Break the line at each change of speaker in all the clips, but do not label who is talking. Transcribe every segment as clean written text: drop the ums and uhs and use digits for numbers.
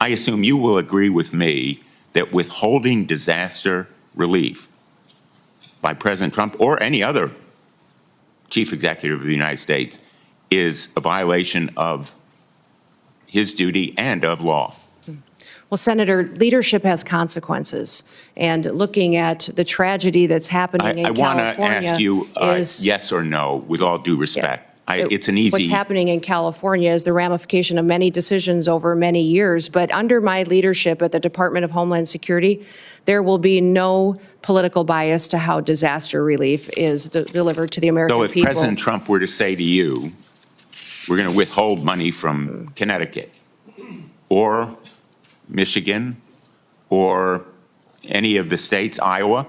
I assume you will agree with me that withholding disaster relief by President Trump or any other chief executive of the United States is a violation of his duty and of law.
Well, Senator, leadership has consequences, and looking at the tragedy that's happening in
I want to
California
ask you yes or no, with all due respect. It's an easy.
What's happening in California is the ramification of many decisions over many years. But under my leadership at the Department of Homeland Security, there will be no political bias to how disaster relief is delivered to the American people.
So if President Trump were to say to you, we're going to withhold money from Connecticut or Michigan or any of the states, Iowa,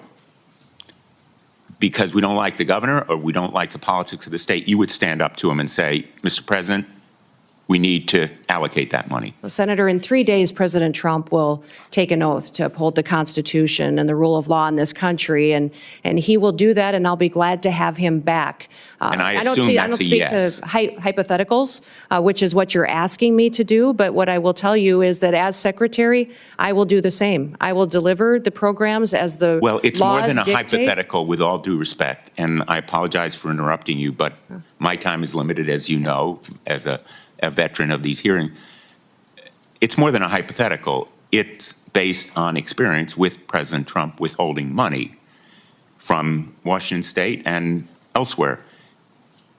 because we don't like the governor or we don't like the politics of the state, you would stand up to him and say, Mr. President, we need to allocate that money.
Well, Senator, in 3 days, President Trump will take an oath to uphold the Constitution and the rule of law in this country, and he will do that, and I'll be glad to have him back.
And I
don't
assume that's a
speak
yes.
to hypotheticals, which is what you're asking me to do, but what I will tell you is that as Secretary, I will do the same. I will deliver the programs as the
Well, it's
laws
more than a
dictate.
hypothetical, with all due respect, and I apologize for interrupting you, but my time is limited, as you know, as a veteran of these hearings. It's more than a hypothetical. It's based on experience with President Trump withholding money from Washington State and elsewhere.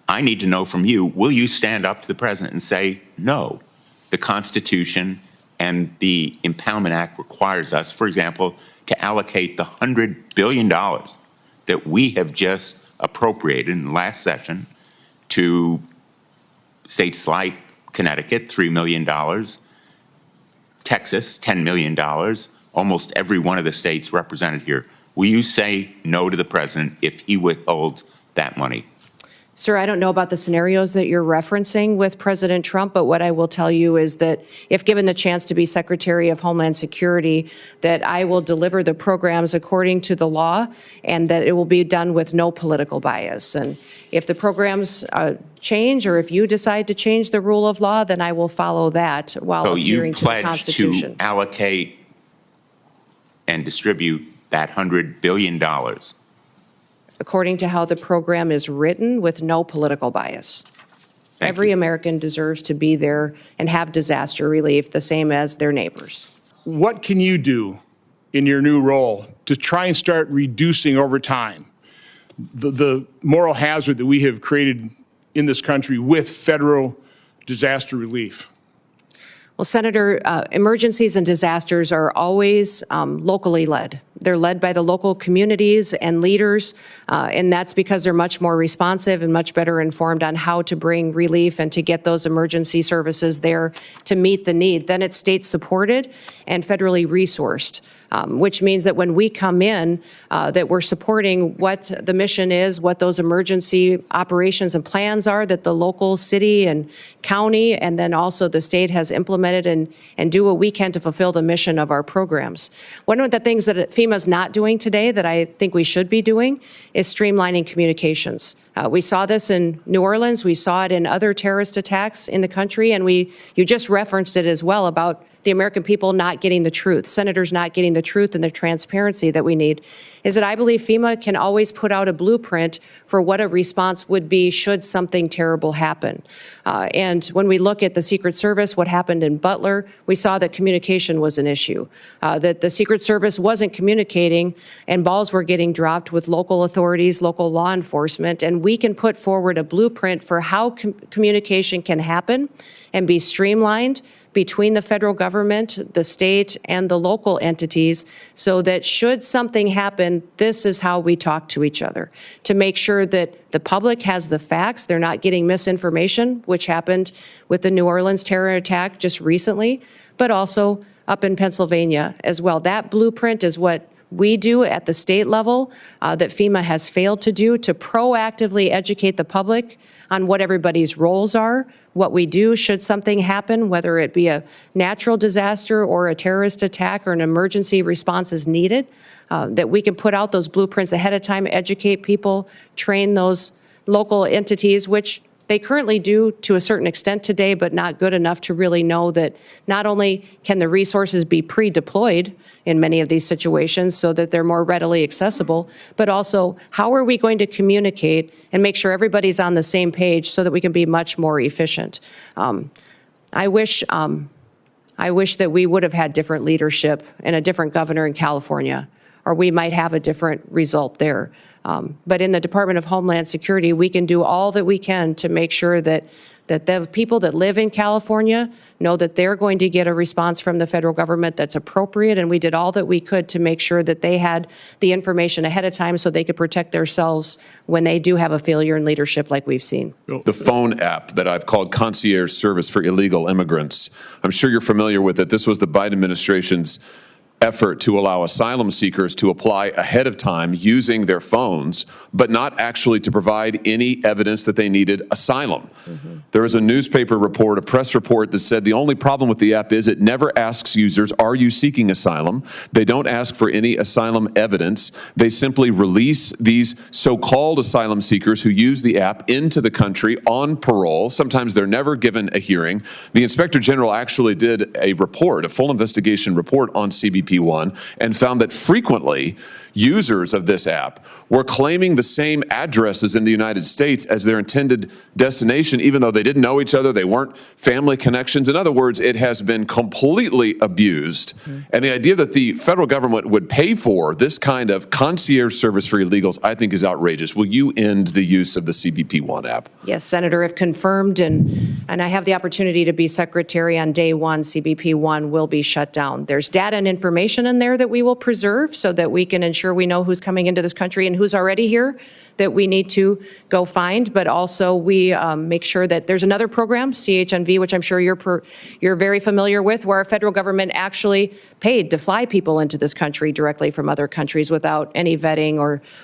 I need to know from you, will you stand up to the President and say, no, the Constitution and the Impoundment Act requires us, for example, to allocate the $100 billion that we have just appropriated in the last session to states like Connecticut, $3 million, Texas, $10 million, almost every one of the states represented here. Will you say no to the President if he withholds that money?
Sir, I don't know about the scenarios that you're referencing with President Trump, but what I will tell you is that if given the chance to be Secretary of Homeland Security, that I will deliver the programs according to the law and that it will be done with no political bias. And if the programs change or if you decide to change the rule of law, then I will follow that while adhering to the Constitution.
So you pledge to allocate and distribute that $100 billion
according to how the program is written, with no political bias. Every American deserves to be there and have disaster relief the same as their neighbors.
What can you do in your new role to try and start reducing over time the moral hazard that we have created in this country with federal disaster relief?
Well, Senator, emergencies and disasters are always locally led. They're led by the local communities and leaders, and that's because they're much more responsive and much better informed on how to bring relief and to get those emergency services there to meet the need. Then it's state supported and federally resourced. Which means that when we come in, that we're supporting what the mission is, what those emergency operations and plans are that the local city and county and then also the state has implemented and do what we can to fulfill the mission of our programs. One of the things that FEMA is not doing today that I think we should be doing is streamlining communications. We saw this in New Orleans. We saw it in other terrorist attacks in the country. And you just referenced it as well about the American people not getting the truth, senators not getting the truth and the transparency that we need, is that I believe FEMA can always put out a blueprint for what a response would be should something terrible happen. And when we look at the Secret Service, what happened in Butler, we saw that communication was an issue, that the Secret Service wasn't communicating and balls were getting dropped with local authorities, local law enforcement, and we can put forward a blueprint for how communication can happen and be streamlined between the federal government, the state, and the local entities, so that should something happen, this is how we talk to each other, to make sure that the public has the facts, they're not getting misinformation, which happened with the New Orleans terror attack just recently, but also up in Pennsylvania as well. That blueprint is what we do at the state level that FEMA has failed to do, to proactively educate the public on what everybody's roles are, what we do should something happen, whether it be a natural disaster or a terrorist attack or an emergency response is needed, that we can put out those blueprints ahead of time, educate people, train those local entities, which They currently do to a certain extent today, but not good enough to really know that not only can the resources be pre-deployed in many of these situations so that they're more readily accessible, but also how are we going to communicate and make sure everybody's on the same page so that we can be much more efficient. I wish that we would have had different leadership and a different governor in California, or we might have a different result there. But in the Department of Homeland Security, we can do all that we can to make sure that the people that live in California know that they're going to get a response from the federal government that's appropriate, and we did all that we could to make sure that they had the information ahead of time so they could protect themselves when they do have a failure in leadership like we've seen.
The phone app that I've called Concierge Service for Illegal Immigrants, I'm sure you're familiar with it. This was the Biden administration's effort to allow asylum seekers to apply ahead of time using their phones, but not actually to provide any evidence that they needed asylum. There was a newspaper report, a press report that said the only problem with the app is it never asks users, are you seeking asylum? They don't ask for any asylum evidence. They simply release these so-called asylum seekers who use the app into the country on parole. Sometimes they're never given a hearing. The Inspector General actually did a report, a full investigation report on CBP One, and found that frequently users of this app were claiming the same addresses in the United States as their intended destination, even though they didn't know each other, they weren't family connections. In other words, it has been completely abused. And the idea that the federal government would pay for this kind of concierge service for illegals, I think, is outrageous. Will you end the use of the CBP One app?
Yes, Senator, if confirmed, and I have the opportunity to be secretary on day one, CBP One will be shut down. There's data and information in there that we will preserve so that we can ensure we know who's coming into this country and who's already here that we need to go find, but also we make sure that there's another program, CHNV, which I'm sure you're very familiar with, where our federal government actually paid to fly people into this country directly from other countries without any vetting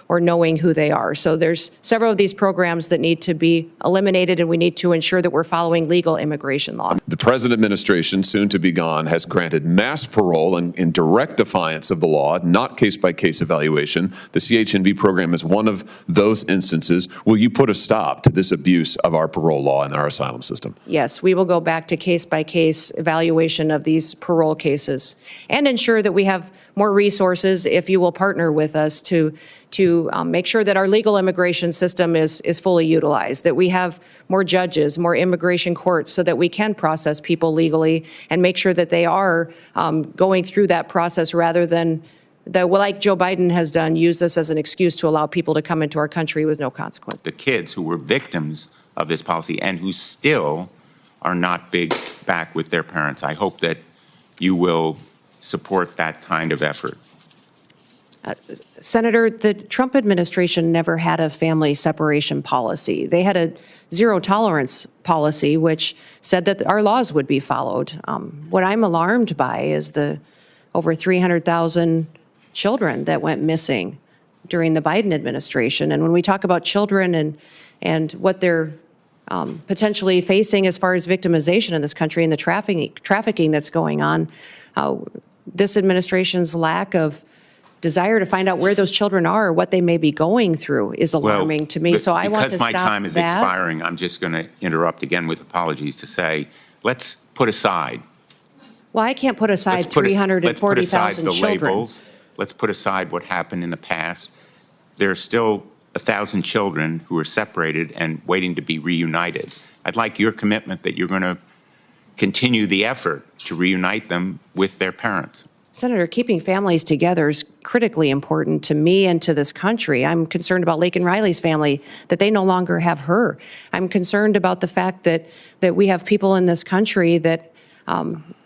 or knowing who they are. So there's several of these programs that need to be eliminated, and we need to ensure that we're following legal immigration law.
The present administration, soon to be gone, has granted mass parole in direct defiance of the law, not case-by-case evaluation. The CHNV program is one of those instances. Will you put a stop to this abuse of our parole law and our asylum system?
Yes, we will go back to case-by-case evaluation of these parole cases and ensure that we have more resources if you will partner with us to make sure that our legal immigration system is fully utilized, that we have more judges, more immigration courts so that we can process people legally and make sure that they are going through that process rather than like Joe Biden has done, use this as an excuse to allow people to come into our country with no consequence.
The kids who were victims of this policy and who still are not big back with their parents. I hope that you will support that kind of effort.
Senator, the Trump administration never had a family separation policy. They had a zero tolerance policy, which said that our laws would be followed. What I'm alarmed by is the over 300,000 children that went missing during the Biden administration. And when we talk about children and what they're potentially facing as far as victimization in this country and the trafficking that's going on, this administration's lack of desire to find out where those children are or what they may be going through is alarming to me. So I want to stop that.
Because my time is expiring, I'm just going to interrupt again with apologies to say, let's put aside.
Well, I can't put aside 340,000 children.
Let's put aside what happened in the past. There are still 1,000 children who are separated and waiting to be reunited. I'd like your commitment that you're going to continue the effort to reunite them with their parents.
Senator, keeping families together is critically important to me and to this country. I'm concerned about Laken Riley's family, that they no longer have her. I'm concerned about the fact that we have people in this country that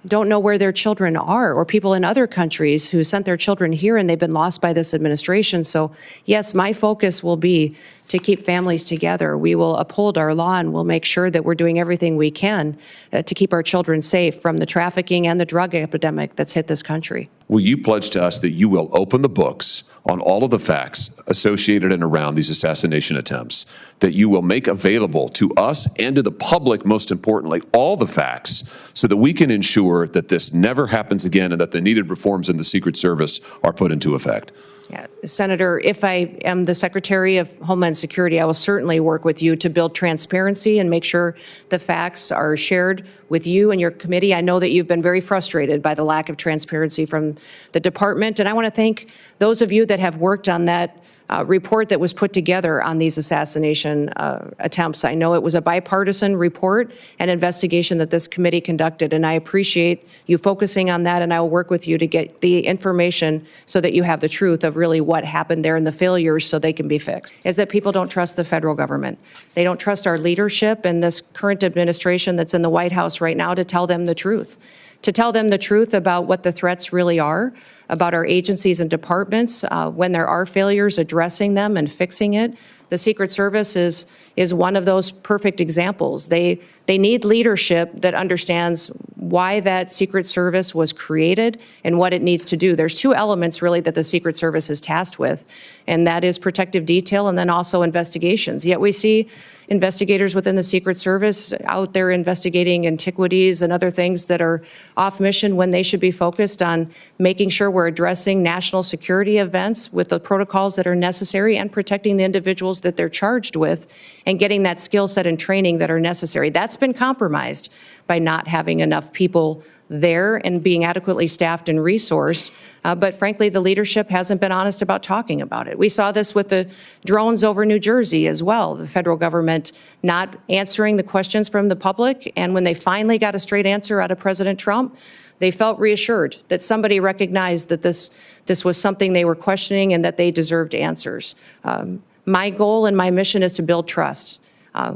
don't know where their children are, or people in other countries who sent their children here and they've been lost by this administration. So yes, my focus will be to keep families together. We will uphold our law and we'll make sure that we're doing everything we can to keep our children safe from the trafficking and the drug epidemic that's hit this country.
Will you pledge to us that you will open the books on all of the facts associated and around these assassination attempts, that you will make available to us and to the public, most importantly, all the facts so that we can ensure that this never happens again and that the needed reforms in the Secret Service are put into effect?
Yeah, Senator, if I am the Secretary of Homeland Security, I will certainly work with you to build transparency and make sure the facts are shared with you and your committee. I know that you've been very frustrated by the lack of transparency from the department, and I want to thank those of you that have worked on that report that was put together on these assassination attempts. I know it was a bipartisan report and investigation that this committee conducted, and I appreciate you focusing on that, and I will work with you to get the information so that you have the truth of really what happened there and the failures so they can be fixed. Is that people don't trust the federal government. They don't trust our leadership and this current administration that's in the White House right now to tell them the truth. To tell them the truth about what the threats really are, about our agencies and departments, when there are failures, addressing them and fixing it. The Secret Service is one of those perfect examples. They need leadership that understands why that Secret Service was created and what it needs to do. There's two elements really that the Secret Service is tasked with, and that is protective detail and then also investigations. Yet we see investigators within the Secret Service out there investigating antiquities and other things that are off mission when they should be focused on making sure we're addressing national security events with the protocols that are necessary and protecting the individuals that they're charged with and getting that skill set and training that are necessary. That's been compromised by not having enough people there and being adequately staffed and resourced. But frankly, the leadership hasn't been honest about talking about it. We saw this with the drones over New Jersey as well, the federal government not answering the questions from the public. And when they finally got a straight answer out of President Trump, they felt reassured that somebody recognized that this was something they were questioning and that they deserved answers. My goal and my mission is to build trust.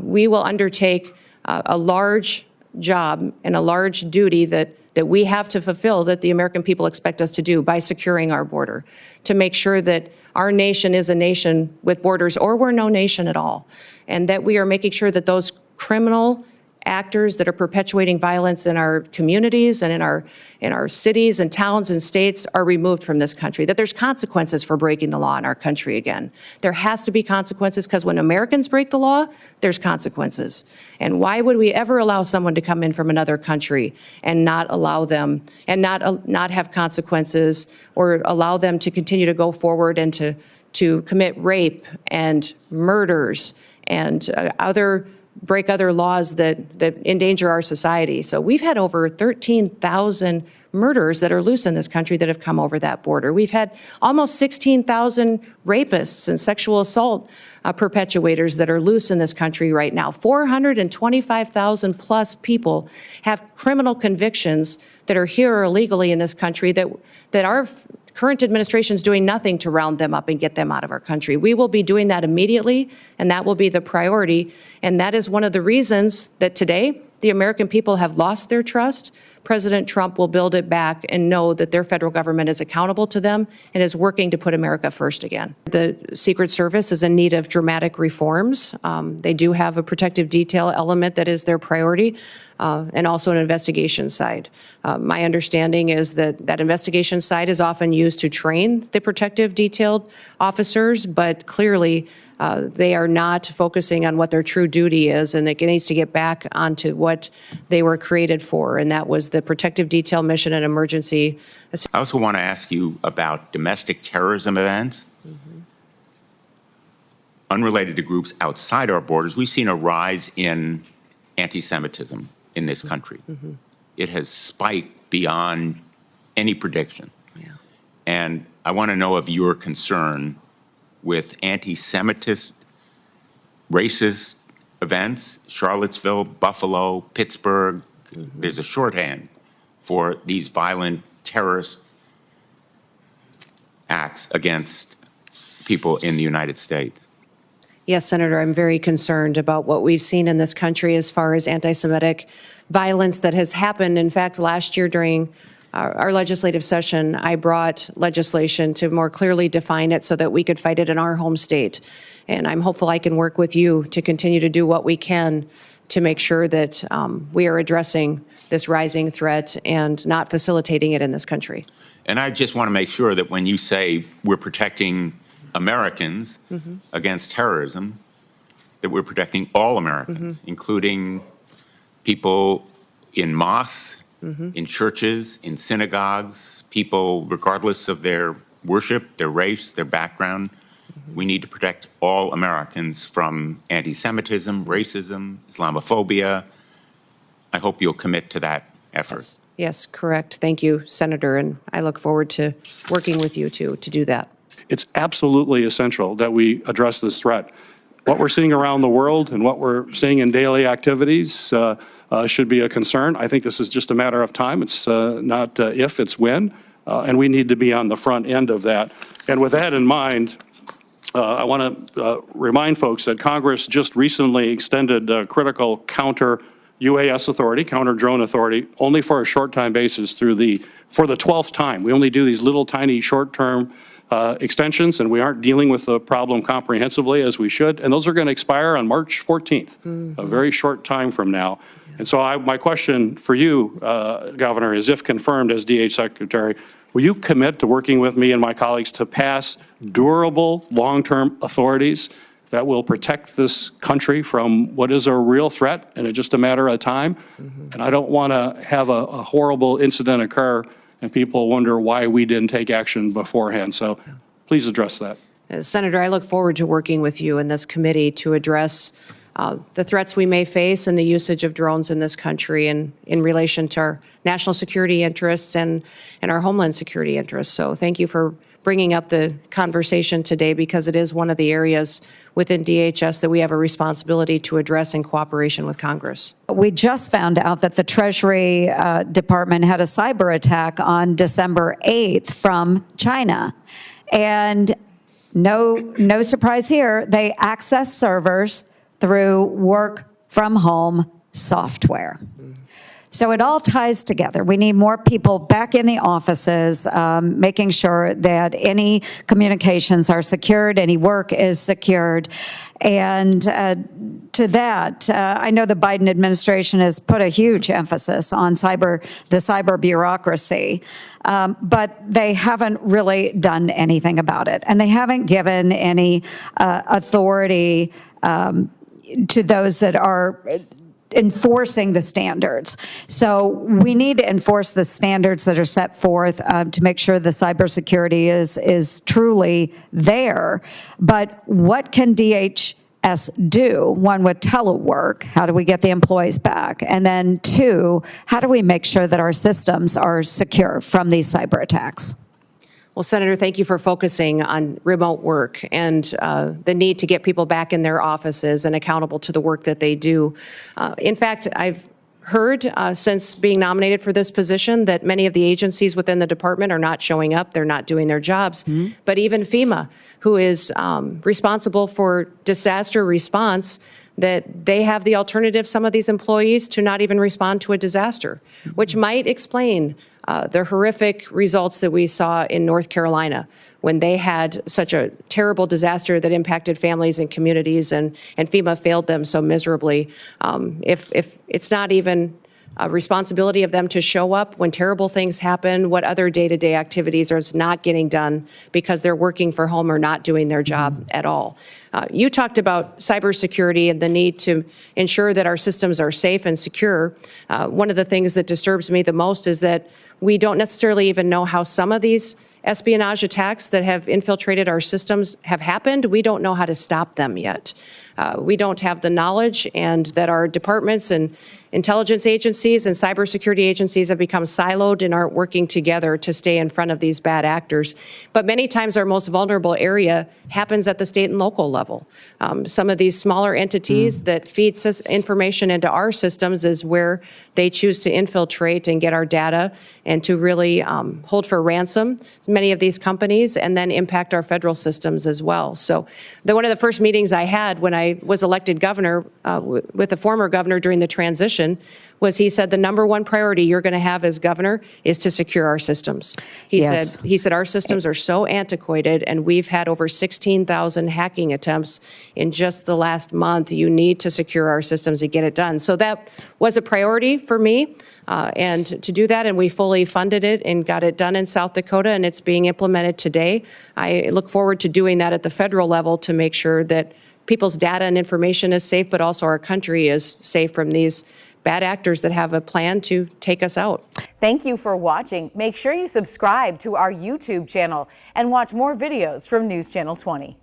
We will undertake a large job and a large duty that we have to fulfill, that the American people expect us to do by securing our border, to make sure that our nation is a nation with borders or we're no nation at all, and that we are making sure that those criminal actors that are perpetuating violence in our communities and in our cities and towns and states are removed from this country, that there's consequences for breaking the law in our country again. There has to be consequences because when Americans break the law, there's consequences. And why would we ever allow someone to come in from another country and not allow them and not have consequences or allow them to continue to go forward and to commit rape and murders and break other laws that endanger our society. So we've had over 13,000 murders that are loose in this country that have come over that border. We've had almost 16,000 rapists and sexual assault perpetuators that are loose in this country right now. 425,000 plus people have criminal convictions that are here illegally in this country that our current administration is doing nothing to round them up and get them out of our country. We will be doing that immediately, and that will be the priority. And that is one of the reasons that today the American people have lost their trust. President Trump will build it back and know that their federal government is accountable to them and is working to put America first again. The Secret Service is in need of dramatic reforms. They do have a protective detail element that is their priority, and also an investigation side. My understanding is that that investigation side is often used to train the protective detailed officers, but clearly they are not focusing on what their true duty is, and it needs to get back onto what they were created for, and that was the protective detail mission and emergency.
I also want to ask you about domestic terrorism events. Unrelated to groups outside our borders, we've seen a rise in anti-Semitism in this country. It has spiked beyond any prediction.
Yeah.
And I want to know of your concern with anti-Semitist, racist events, Charlottesville, Buffalo, Pittsburgh. There's a shorthand for these violent terrorist acts against people in the United States.
Yes, Senator, I'm very concerned about what we've seen in this country as far as anti-Semitic violence that has happened. In fact, last year during our legislative session, I brought legislation to more clearly define it so that we could fight it in our home state. And I'm hopeful I can work with you to continue to do what we can to make sure that we are addressing this rising threat and not facilitating it in this country.
And I just want to make sure that when you say we're protecting Americans against terrorism, that we're protecting all Americans, including people in mosques, in churches, in synagogues, people regardless of their worship, their race, their background. We need to protect all Americans from anti-Semitism, racism, Islamophobia. I hope you'll commit to that effort.
Yes, correct. Thank you, Senator, and I look forward to working with you to do that.
It's absolutely essential that we address this threat. What we're seeing around the world and what we're seeing in daily activities should be a concern. I think this is just a matter of time. It's not if, it's when, and we need to be on the front end of that. And with that in mind, I want to remind folks that Congress just recently extended critical counter UAS authority, counter drone authority, only for a short time basis for the 12th time. We only do these little tiny short-term extensions, and we aren't dealing with the problem comprehensively as we should. And those are going to expire on March 14th, a very short time from now. And so my question for you, Governor, is if confirmed as DH Secretary, will you commit to working with me and my colleagues to pass durable, long-term authorities that will protect this country from what is a real threat and it's just a matter of time? And I don't want to have a horrible incident occur and people wonder why we didn't take action beforehand. So please address that.
Senator, I look forward to working with you in this committee to address the threats we may face and the usage of drones in this country and in relation to our national security interests and our homeland security interests. So thank you for bringing up the conversation today, because it is one of the areas within DHS that we have a responsibility to address in cooperation with Congress.
We just found out that the Treasury Department had a cyber attack on December 8th from China. And no surprise here, they access servers through work from home software. So it all ties together. We need more people back in the offices, making sure that any communications are secured, any work is secured. And to that, I know the Biden administration has put a huge emphasis on the cyber bureaucracy, but they haven't really done anything about it. And they haven't given any authority to those that are enforcing the standards. So we need to enforce the standards that are set forth to make sure the cybersecurity is truly there. But what can DHS do? One, with telework, how do we get the employees back? And then two, how do we make sure that our systems are secure from these cyber attacks?
Well, Senator, thank you for focusing on remote work and the need to get people back in their offices and accountable to the work that they do. In fact, I've heard since being nominated for this position that many of the agencies within the department are not showing up, they're not doing their jobs. But even FEMA, who is responsible for disaster response, that they have the alternative, some of these employees, to not even respond to a disaster, which might explain the horrific results that we saw in North Carolina when they had such a terrible disaster that impacted families and communities, and FEMA failed them so miserably. If it's not even a responsibility of them to show up when terrible things happen, what other day-to-day activities are not getting done because they're working for home or not doing their job at all. You talked about cybersecurity and the need to ensure that our systems are safe and secure. One of the things that disturbs me the most is that we don't necessarily even know how some of these espionage attacks that have infiltrated our systems have happened. We don't know how to stop them yet. We don't have the knowledge, and that our departments and intelligence agencies and cybersecurity agencies have become siloed and aren't working together to stay in front of these bad actors. But many times our most vulnerable area happens at the state and local level. Some of these smaller entities that feed information into our systems is where they choose to infiltrate and get our data and to really hold for ransom many of these companies and then impact our federal systems as well. So one of the first meetings I had when I was elected governor with the former governor during the transition was he said the number one priority you're going to have as governor is to secure our systems. He said our systems are so antiquated and we've had over 16,000 hacking attempts in just the last month. You need to secure our systems to get it done. So that was a priority for me and to do that, and we fully funded it and got it done in South Dakota, and it's being implemented today. I look forward to doing that at the federal level to make sure that people's data and information is safe, but also our country is safe from these bad actors that have a plan to take us out.
Thank you for watching. Make sure you subscribe to our YouTube channel and watch more videos from News Channel 20.